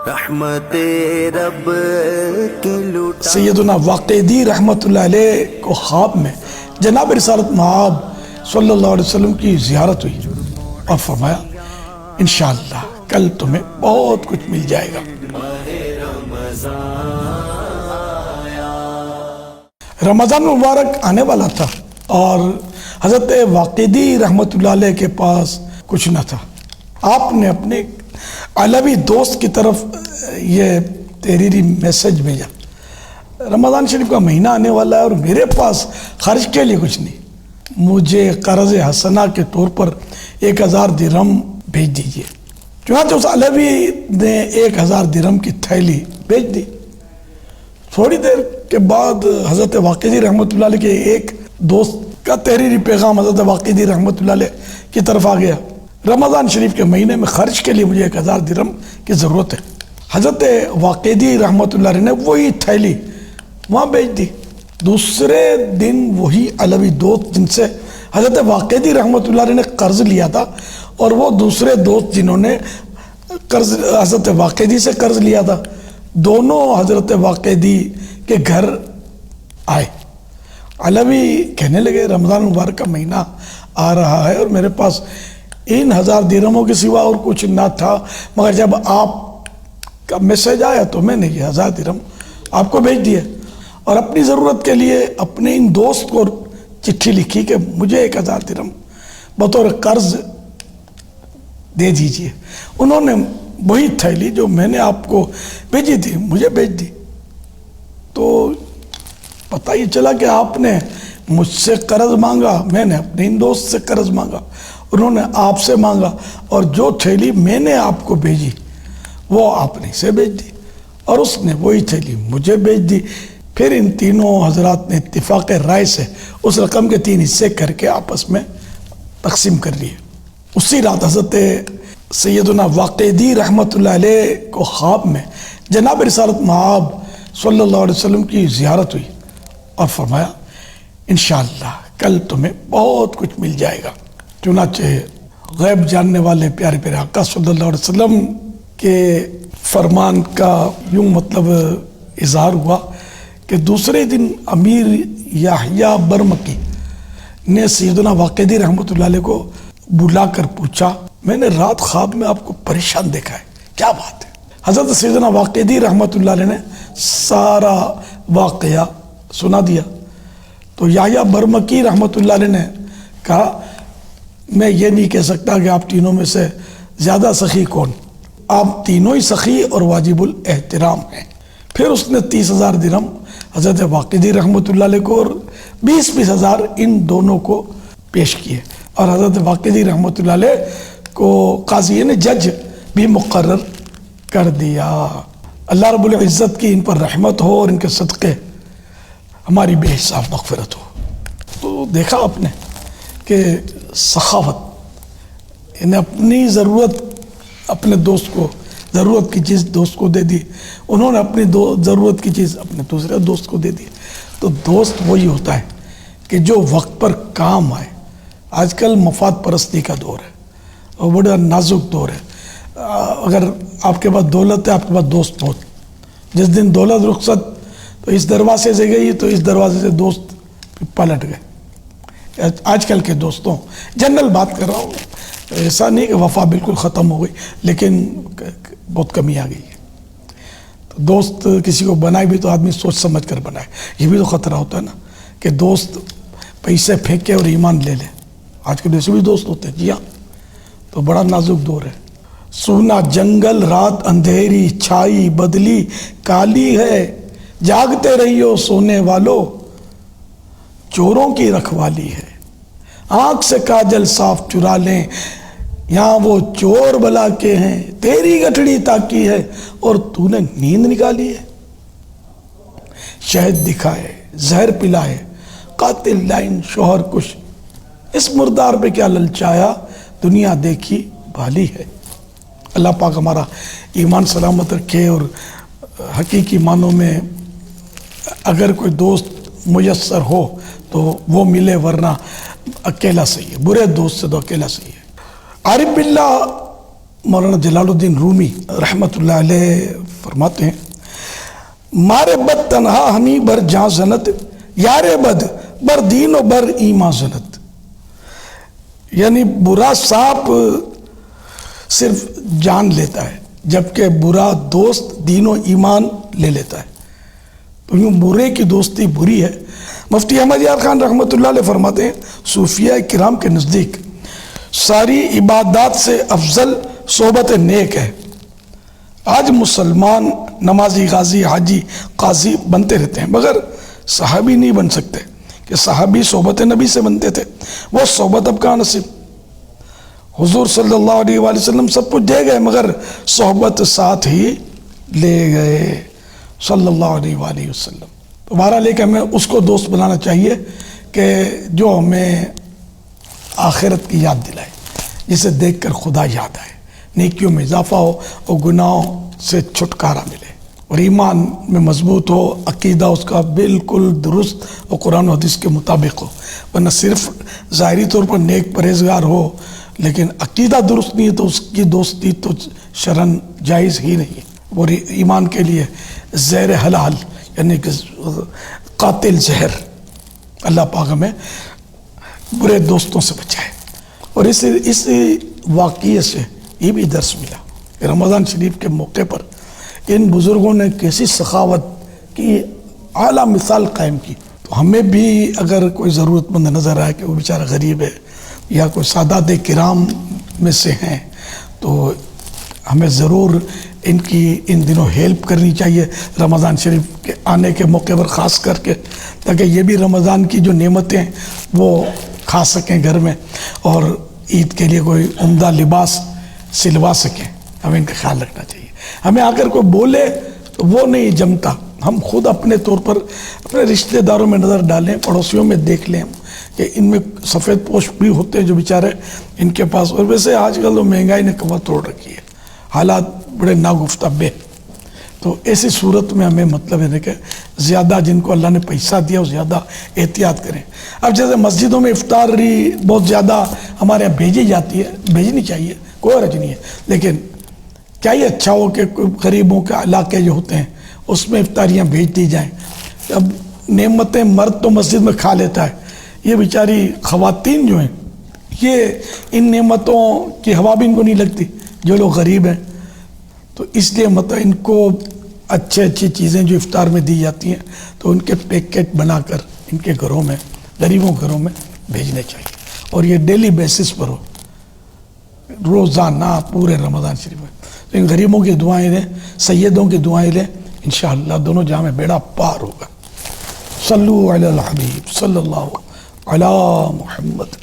رحمت رب کی لوٹا سیدنا واقعی رحمت اللہ علیہ کو خواب میں جناب رسالت مآب صلی اللہ علیہ وسلم کی زیارت ہوئی اور فرمایا انشاءاللہ کل تمہیں بہت کچھ مل جائے گا۔ رمضان مبارک آنے والا تھا اور حضرت واقعی رحمت اللہ علیہ کے پاس کچھ نہ تھا۔ آپ نے اپنے علوی دوست کی طرف یہ تحریری میسج بھیجا، رمضان شریف کا مہینہ آنے والا ہے اور میرے پاس خرچ کے لیے کچھ نہیں، مجھے قرض حسنہ کے طور پر 1000 درہم بھیج دیجئے۔ چنانچہ اس علوی نے 1000 درہم کی تھیلی بھیج دی۔ تھوڑی دیر کے بعد حضرت واقعی رحمت اللہ علیہ کے ایک دوست کا تحریری پیغام حضرت واقعی رحمت اللہ علیہ کی طرف آ گیا، رمضان شریف کے مہینے میں خرچ کے لیے مجھے 1000 درہم کی ضرورت ہے۔ حضرت واقعی رحمت اللہ علیہ نے وہی تھیلی وہاں بھیج دی۔ دوسرے دن وہی علوی دوست جن سے حضرت واقعی رحمت اللہ علیہ نے قرض لیا تھا اور وہ دوسرے دوست جنہوں نے حضرت واقعی سے قرض لیا تھا، دونوں حضرت واقعی کے گھر آئے۔ علوی کہنے لگے رمضان مبارک کا مہینہ آ رہا ہے اور میرے پاس ان 1000 درہموں کے سوا اور کچھ نہ تھا، مگر جب آپ کا میسج آیا تو میں نے یہ 1000 درہم آپ کو بھیج دیا اور اپنی ضرورت کے لیے اپنے ان دوست کو چٹھی لکھی کہ مجھے 1000 درہم بطور قرض دے دیجئے۔ انہوں نے وہی تھیلی جو میں نے آپ کو بھیجی تھی مجھے بھیج دی۔ تو پتہ یہ چلا کہ آپ نے مجھ سے قرض مانگا، میں نے اپنے ان دوست سے قرض مانگا، انہوں نے آپ سے مانگا، اور جو تھیلی میں نے آپ کو بھیجی وہ آپ نے اسے بھیج دی اور اس نے وہی تھیلی مجھے بھیج دی۔ پھر ان تینوں حضرات نے اتفاق رائے سے اس رقم کے 3 حصے کر کے آپس میں تقسیم کر لیے۔ اسی رات حضرت سیدنا واقعی رحمت اللہ علیہ کو خواب میں جناب رسالت مآب صلی اللہ علیہ وسلم کی زیارت ہوئی اور فرمایا انشاءاللہ کل تمہیں بہت کچھ مل جائے گا۔ چنانچہ غیب جاننے والے پیارے پیارے آقا صلی اللہ علیہ وسلم کے فرمان کا یوں مطلب اظہار ہوا کہ دوسرے دن امیر یحییٰ برمکی نے سیدنا واقعی رحمت اللہ علیہ کو بلا کر پوچھا، میں نے رات خواب میں آپ کو پریشان دیکھا ہے، کیا بات ہے؟ حضرت سیدنا واقعی رحمت اللہ علیہ نے سارا واقعہ سنا دیا۔ تو یحییٰ برمکی رحمت اللہ علیہ نے کہا میں یہ نہیں کہہ سکتا کہ آپ تینوں میں سے زیادہ سخی کون، آپ تینوں ہی سخی اور واجب الاحترام ہیں۔ پھر اس نے 30,000 درہم حضرت واقعی رحمت اللہ علیہ کو اور 20,000 ان دونوں کو پیش کیے اور حضرت واقعی رحمت اللہ علیہ کو قاضی نے جج بھی مقرر کر دیا۔ اللہ رب العزت کی ان پر رحمت ہو اور ان کے صدقے ہماری بے حساب مغفرت ہو۔ تو دیکھا آپ نے کہ سخاوت، انہیں اپنی ضرورت اپنے دوست کو، ضرورت کی چیز دوست کو دے دی، انہوں نے اپنی ضرورت کی چیز اپنے دوسرے دوست کو دے دی۔ تو دوست وہی ہوتا ہے کہ جو وقت پر کام آئے۔ آج کل مفاد پرستی کا دور ہے اور بڑا نازک دور ہے۔ اگر آپ کے پاس دولت ہے، آپ کے پاس دوست بہت، جس دن دولت رخصت تو اس دروازے سے گئی تو اس دروازے سے دوست پلٹ گئے۔ آج کل کے دوستوں جنرل بات کر رہا ہوں، ایسا نہیں کہ وفا بالکل ختم ہو گئی، لیکن بہت کمی آ گئی ہے۔ تو دوست کسی کو بنائے بھی تو آدمی سوچ سمجھ کر بنائے، یہ بھی تو خطرہ ہوتا ہے نا کہ دوست پیسے پھینکے اور ایمان لے لے۔ آج کل ایسے بھی دوست ہوتے ہیں، جی ہاں، تو بڑا نازک دور ہے۔ سونا جنگل رات اندھیری چھائی بدلی کالی ہے، جاگتے رہیو سونے والو چوروں کی رکھوالی ہے، آنکھ سے کاجل صاف چرا لیں یہاں وہ چور بلا کے ہیں، تیری گٹھڑی تاکی ہے اور تو نے نیند نکالی ہے، شہد دکھائے زہر پلائے قاتل لائن شوہر کش، اس مردار پہ کیا للچایا دنیا دیکھی بھالی ہے۔ اللہ پاک ہمارا ایمان سلامت رکھے اور حقیقی معنوں میں اگر کوئی دوست میسر ہو تو وہ ملے، ورنہ اکیلا صحیح ہے، برے دوست سے تو اکیلا صحیح ہے۔ عارف باللہ مولانا جلال الدین رومی رحمۃ اللہ علیہ فرماتے ہیں مارے بد تنہا ہمیں بر جاں زنت یار بد بر دین و بر ایمان زنت، یعنی برا سانپ صرف جان لیتا ہے جبکہ برا دوست دین و ایمان لے لیتا ہے، تو یوں برے کی دوستی بری ہے۔ مفتی احمد یار خان رحمۃ اللہ علیہ فرماتے ہیں صوفیاء کرام کے نزدیک ساری عبادات سے افضل صحبت نیک ہے۔ آج مسلمان نمازی، غازی، حاجی، قاضی بنتے رہتے ہیں مگر صحابی نہیں بن سکتے کہ صحابی صحبت نبی سے بنتے تھے، وہ صحبت اب کہاں نصیب۔ حضور صلی اللہ علیہ وآلہ وسلم سب کچھ دے گئے مگر صحبت ساتھ ہی لے گئے صلی اللہ علیہ وآلہ وسلم۔ تو بہرحال کہ ہمیں اس کو دوست بنانا چاہیے کہ جو ہمیں آخرت کی یاد دلائے، جسے دیکھ کر خدا یاد آئے، نیکیوں میں اضافہ ہو اور گناہوں سے چھٹکارا ملے، اور ایمان میں مضبوط ہو، عقیدہ اس کا بالکل درست اور قرآن و حدیث کے مطابق ہو، ورنہ صرف ظاہری طور پر نیک پرہیزگار ہو لیکن عقیدہ درست نہیں ہے تو اس کی دوستی تو شرعاً جائز ہی نہیں ہے۔ اور ایمان کے لیے زہر حلال یعنی کہ قاتل زہر، اللہ پاک ہمیں برے دوستوں سے بچائے۔ اور اس واقعے سے یہ بھی درس ملا کہ رمضان شریف کے موقع پر ان بزرگوں نے کیسی سخاوت کی اعلیٰ مثال قائم کی، تو ہمیں بھی اگر کوئی ضرورت مند نظر آئے کہ وہ بیچارہ غریب ہے یا کوئی سادات کرام میں سے ہیں تو ہمیں ضرور ان کی ان دنوں ہیلپ کرنی چاہیے رمضان شریف کے آنے کے موقع پر خاص کر کے، تاکہ یہ بھی رمضان کی جو نعمتیں ہیں وہ کھا سکیں گھر میں اور عید کے لیے کوئی عمدہ لباس سلوا سکیں۔ ہمیں ان کا خیال رکھنا چاہیے۔ ہمیں آ کر کوئی بولے تو وہ نہیں جمتا، ہم خود اپنے طور پر اپنے رشتہ داروں میں نظر ڈالیں، پڑوسیوں میں دیکھ لیں کہ ان میں سفید پوش بھی ہوتے ہیں جو بیچارے ان کے پاس، اور ویسے آج کل تو مہنگائی نے کمر توڑ رکھی ہے، حالات بڑے ناگفتہ بے، تو ایسی صورت میں ہمیں مطلب ہے کہ زیادہ جن کو اللہ نے پیسہ دیا وہ زیادہ احتیاط کریں۔ اب جیسے مسجدوں میں افطاری بہت زیادہ ہمارے یہاں بھیجی جاتی ہے، بھیجنی چاہیے، کوئی حرج نہیں ہے، لیکن کیا یہ اچھا ہو کہ غریبوں کے علاقے جو ہوتے ہیں اس میں افطاریاں بھیج دی جائیں۔ اب نعمتیں مرد تو مسجد میں کھا لیتا ہے، یہ بیچاری خواتین جو ہیں یہ ان نعمتوں کی ہوا بھی ان کو نہیں لگتی، جو لوگ غریب ہیں، تو اس لیے مطلب ان کو اچھی چیزیں جو افطار میں دی جاتی ہیں تو ان کے پیکٹ بنا کر ان کے گھروں میں، غریبوں گھروں میں بھیجنے چاہیے، اور یہ ڈیلی بیسس پر ہو، روزانہ پورے رمضان شریف میں۔ تو ان غریبوں کی دعائیں لیں، سیدوں کی دعائیں لیں، انشاءاللہ دونوں جہاں میں بیڑا پار ہوگا۔ صلو علی الحبیب صلی اللہ علی محمد۔